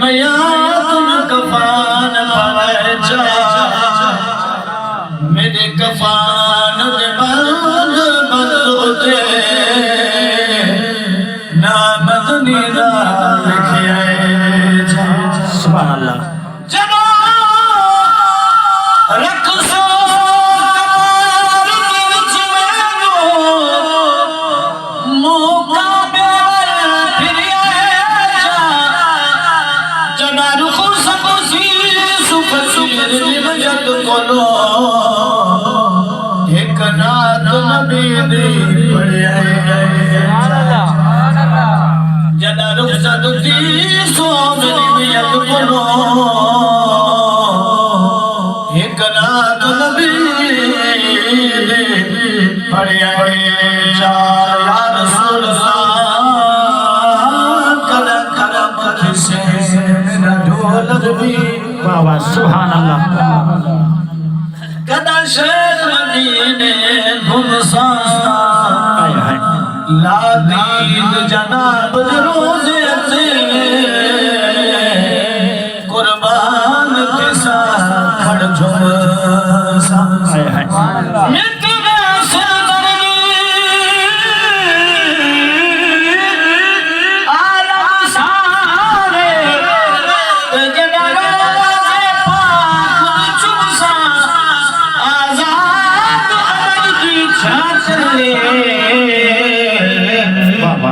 मैया तुम कफान पवैचा मेरे कफान दे बंद होते ना मदनी ना लिखे सुभान अल्लाह जब रख सो एक रात नबी दी पढ़िया जदा रुखसत थी सो मेरी मियत बोलो एक रात नबी दी पढ़िया या रसूल करा करा से मेरा ढोलक भी बाबा सुभान अल्लाह कदा शेर मदीने घुमसा ला दीद जनाब रोज़े से कुर्बान के साथ खड़ झुमसा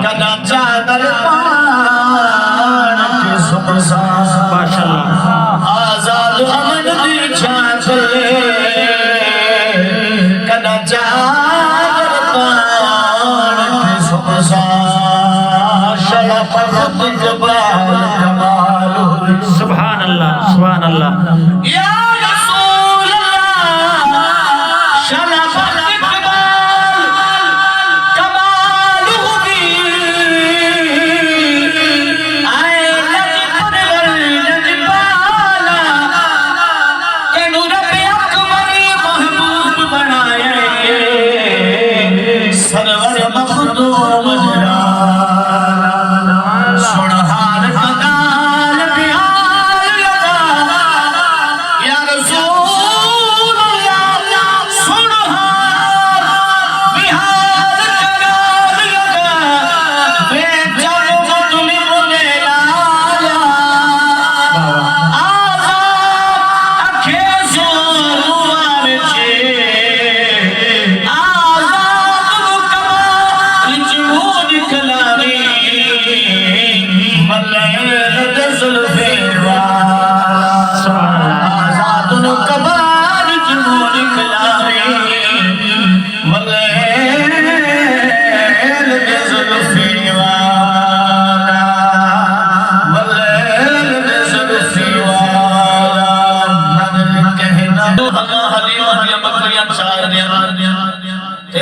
कदा चादर पान के सुमसा माशाअल्लाह आजाद अमन दी छाछले कदा चादर पान के सुमसा शलफत जबाल कमाल सुभान अल्लाह सुभान अल्लाह या रसूल अल्लाह शलफत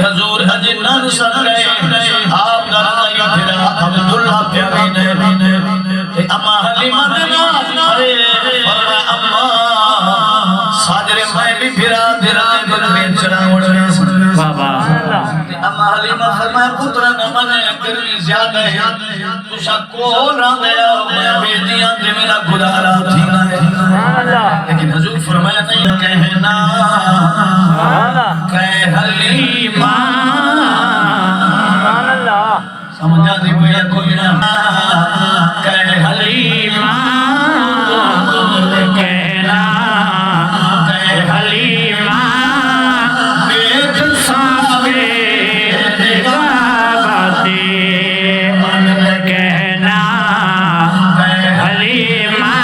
हजूर हजनान सर गए आप दरजा फिरा अब्दुल्ला प्यारे ने ते अम्मा हलीमा ने अरे फरमा अम्मा साजरे मैं भी फिरा तेरा बदले चढ़ावण बाबा ते अम्मा हलीमा फरमा पुत्र न मने गर्मी ज्यादा है तुसा को ना गया मैं बेदियां ते मेरा गुजारा थी ना लेकिन हजूर फरमाया नहीं कहना कह हलीमा समझा दी कोई ना कह हलीमा कहना कह हलीमा देख सावे बाते मन कहना कह हलीमा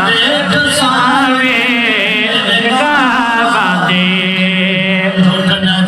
देख सावे बाते झूठ ना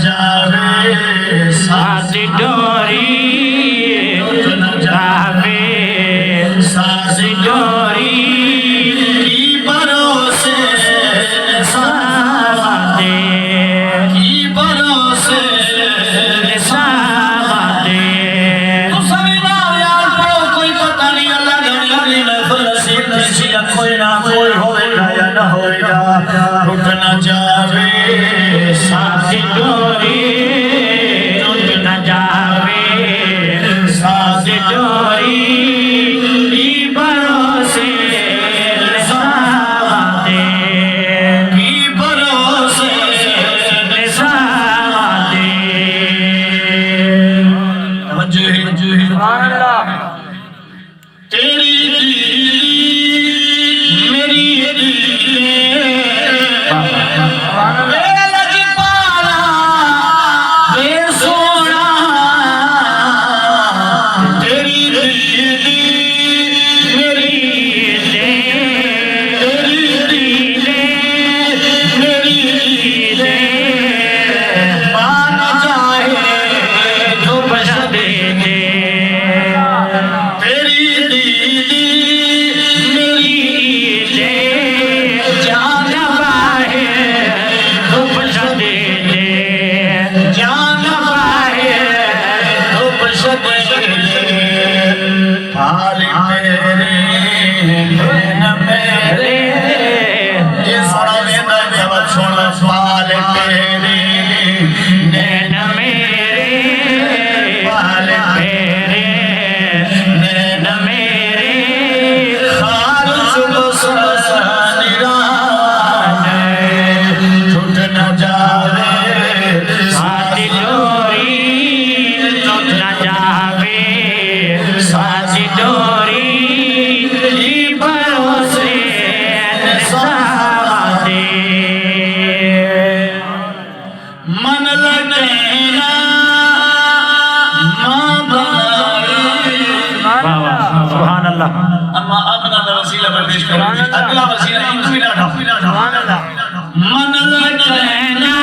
मन कहना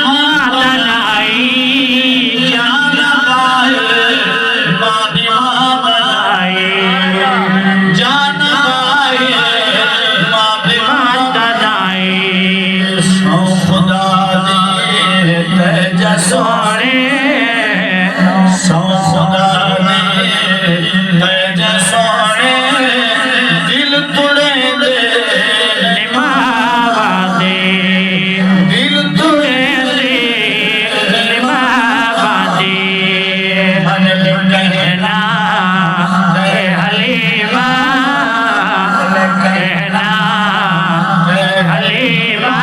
मातनाई जान पाए मादी मातनाई जान पाए मादी मातनाई सौ खुदा दे तेज सोने सौ खुदा दे तेज सोने दिल तुड़े दे निभावा दे दिल तुड़े दे निभावा दे मन कहना ए हलीमा कहना ए हलीमा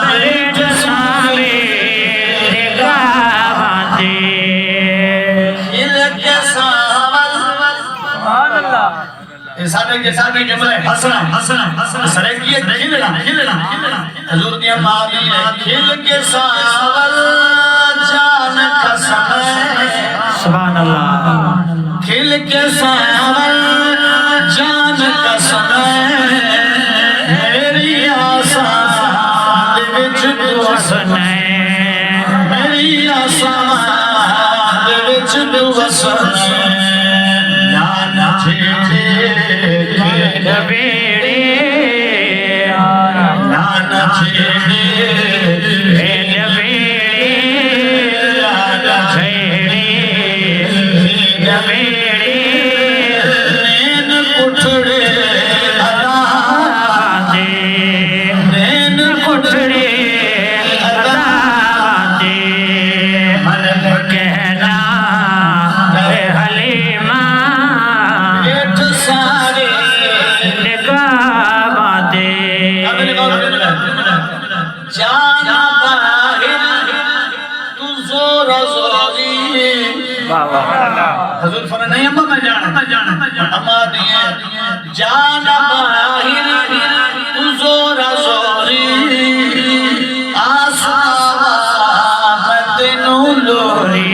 पेट सारे निगाह दे दिल के सावल सारे जुमले हंसना सड़किए खिलना हजूर की मादी खिल के सावल जान कसम सुभान अल्लाह खिल के सावल जान कसम मेरी आशा दे विच तू सुने मेरी आशा दे विच तू वसने ना छेड़े दबेड़े ना छेड़े नैन कुठड़े अदा नैन कुठड़े मन कहना ए हलीमा पेट सारे निगाह दे जाना बाहिर तू जोरा जोरी हजूर फरमाया नहीं अम्मा मैं जाना अम्मा दिए जाना बाहिर तू जोरा जोरी आसा मैं तेनू लोरी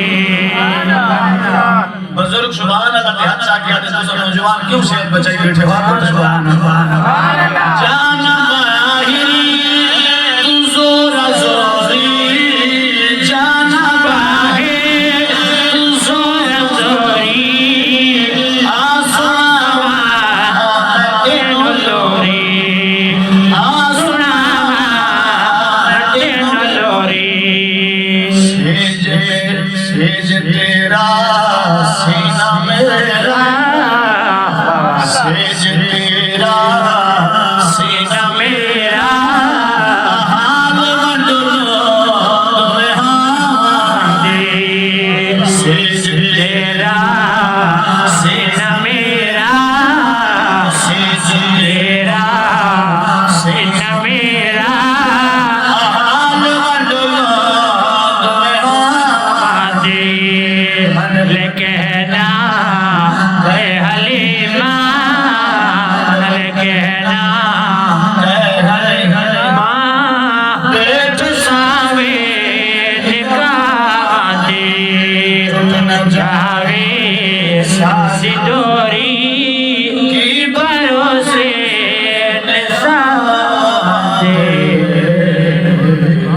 बुजुर्ग सुभान अल्लाह के हाथ साथ याद है तो नौजवान क्यों सेहत बचाई बैठे हो आप सुभान अल्लाह जाना बाहिर तू जोरा जोरी जाना बाहिर तू जोरा जोरी आसा तेनू लोरी आसा तेनू सेज तेरा सीना मेरा सेज तेरा सीना मेरा हाल वंडलो दे सेज तेरा सीना मेरा सेज तेरा सीना मेरा हाल वंडलो दे ले कहना ए हलीमा ले कहना माँ पेट सावे निगाह दे जावे सिद्धो